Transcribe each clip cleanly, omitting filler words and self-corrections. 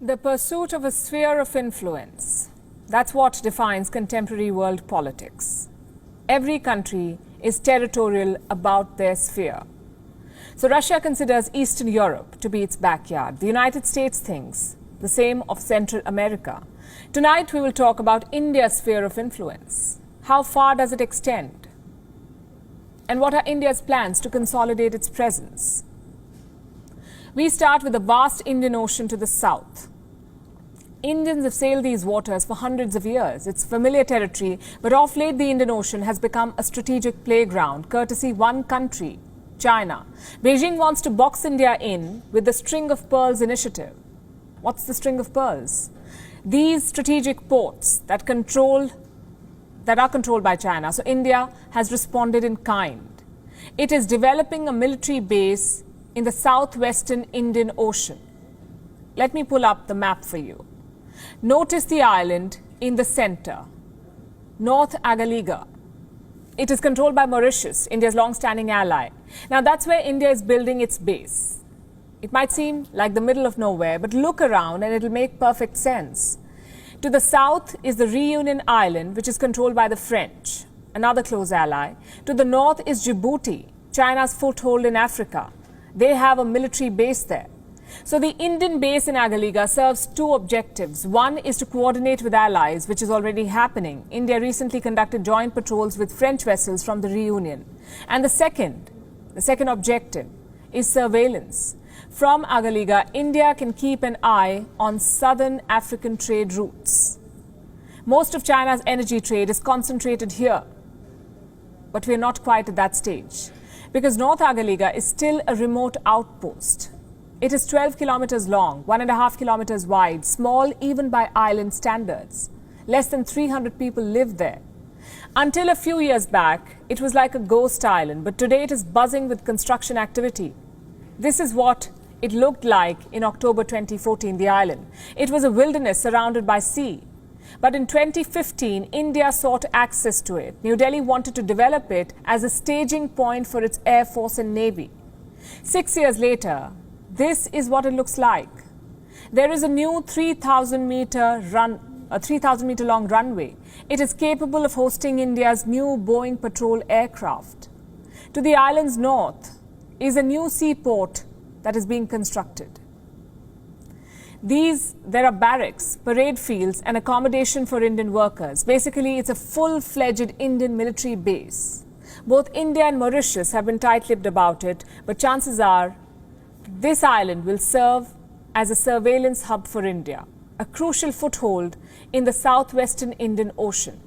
The pursuit of a sphere of influence. That's what defines contemporary world politics. Every country is territorial about their sphere. So Russia considers Eastern Europe to be its backyard. The United States thinks the same of Central America. Tonight we will talk about India's sphere of influence. How far does it extend? And what are India's plans to consolidate its presence? We start with the vast Indian Ocean to the south. Indians have sailed these waters for hundreds of years. It's familiar territory, but of late the Indian Ocean has become a strategic playground, courtesy one country, China. Beijing wants to box India in with the String of Pearls initiative. What's the String of Pearls? These strategic ports that are controlled by China. So India has responded in kind. It is developing a military base in the southwestern Indian Ocean. Let me pull up the map for you. Notice the island in the center, North Agalega. It is controlled by Maurice, India's long-standing ally. Now that's where India is building its base. It might seem like the middle of nowhere, but look around and it'll make perfect sense. To the south is the Reunion Island, which is controlled by the French, another close ally. To the north is Djibouti, China's foothold in Africa. They have a military base there. So the Indian base in Agalega serves two objectives. One is to coordinate with allies, which is already happening. India recently conducted joint patrols with French vessels from the Reunion. And the second objective is surveillance. From Agalega, India can keep an eye on southern African trade routes. Most of China's energy trade is concentrated here. But we're not quite at that stage, because North Agalega is still a remote outpost. It is 12 kilometers long, 1.5 kilometers wide, small even by island standards. Less than 300 people live there. Until a few years back, it was like a ghost island, but today it is buzzing with construction activity. This is what it looked like in October 2014, the island. It was a wilderness surrounded by sea. But in 2015, India sought access to it. New Delhi wanted to develop it as a staging point for its Air Force and Navy. 6 years later, this is what it looks like. There is a new 3,000 meter long runway. It is capable of hosting India's new Boeing patrol aircraft. To the island's north is a new seaport that is being constructed. There are barracks, parade fields and accommodation for Indian workers. Basically, it's a full-fledged Indian military base. Both India and Mauritius have been tight-lipped about it, but chances are this island will serve as a surveillance hub for India, a crucial foothold in the southwestern Indian Ocean.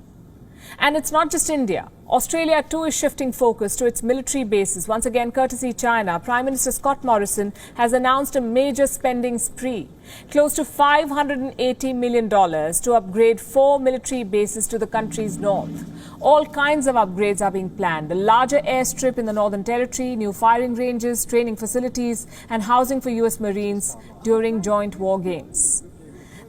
And it's not just India. Australia too is shifting focus to its military bases. Once again, courtesy China, Prime Minister Scott Morrison has announced a major spending spree, close to $580 million to upgrade 4 military bases to the country's north. All kinds of upgrades are being planned. A larger airstrip in the Northern Territory, new firing ranges, training facilities, and housing for US Marines during joint war games.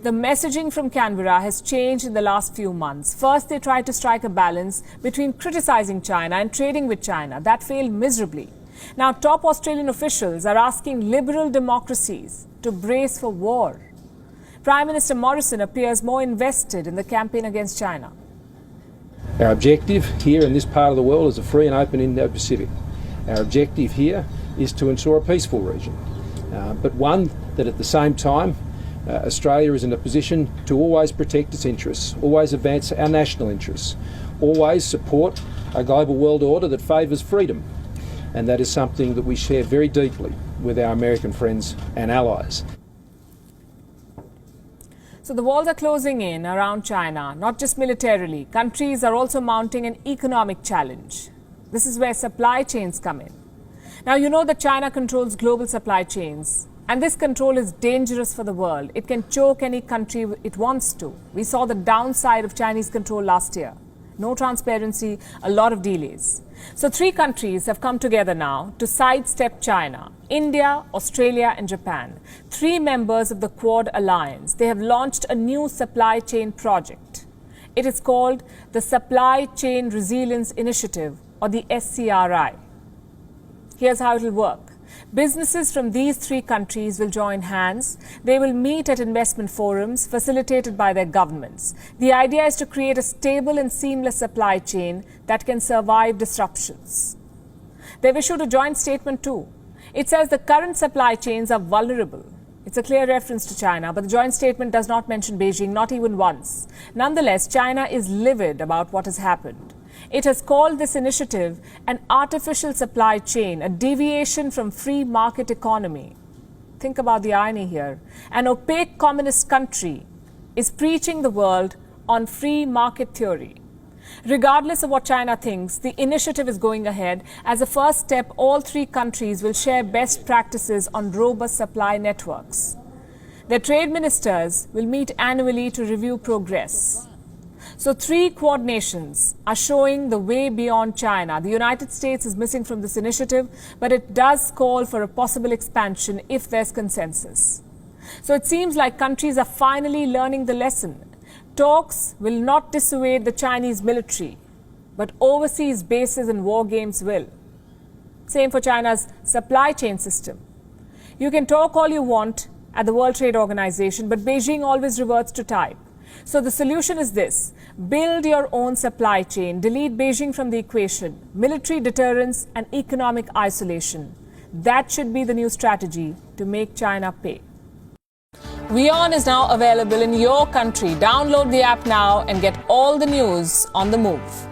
The messaging from Canberra has changed in the last few months. First, they tried to strike a balance between criticizing China and trading with China. That failed miserably. Now, top Australian officials are asking liberal democracies to brace for war. Prime Minister Morrison appears more invested in the campaign against China. Our objective here in this part of the world is a free and open Indo-Pacific. Our objective here is to ensure a peaceful region, but one that at the same time Australia is in a position to always protect its interests, always advance our national interests, always support a global world order that favours freedom. And that is something that we share very deeply with our American friends and allies. So the walls are closing in around China, not just militarily. Countries are also mounting an economic challenge. This is where supply chains come in. Now, you know that China controls global supply chains. And this control is dangerous for the world. It can choke any country it wants to. We saw the downside of Chinese control last year. No transparency, a lot of delays. So 3 countries have come together now to sidestep China: India, Australia and Japan. 3 members of the Quad Alliance. They have launched a new supply chain project. It is called the Supply Chain Resilience Initiative, or the SCRI. Here's how it will work. Businesses from these three countries will join hands. They will meet at investment forums facilitated by their governments. The idea is to create a stable and seamless supply chain that can survive disruptions. They've issued a joint statement too. It says the current supply chains are vulnerable. It's a clear reference to China, but the joint statement does not mention Beijing, not even once. Nonetheless, China is livid about what has happened. It has called this initiative an artificial supply chain, a deviation from free market economy. Think about the irony here. An opaque communist country is preaching the world on free market theory. Regardless of what China thinks, the initiative is going ahead. As a first step, all three countries will share best practices on robust supply networks. Their trade ministers will meet annually to review progress. So three Quad nations are showing the way beyond China. The United States is missing from this initiative, but it does call for a possible expansion if there's consensus. So it seems like countries are finally learning the lesson. Talks will not dissuade the Chinese military, but overseas bases and war games will. Same for China's supply chain system. You can talk all you want at the World Trade Organization, but Beijing always reverts to type. So the solution is this: build your own supply chain, delete Beijing from the equation, military deterrence and economic isolation. That should be the new strategy to make China pay. WION is now available in your country. Download the app now and get all the news on the move.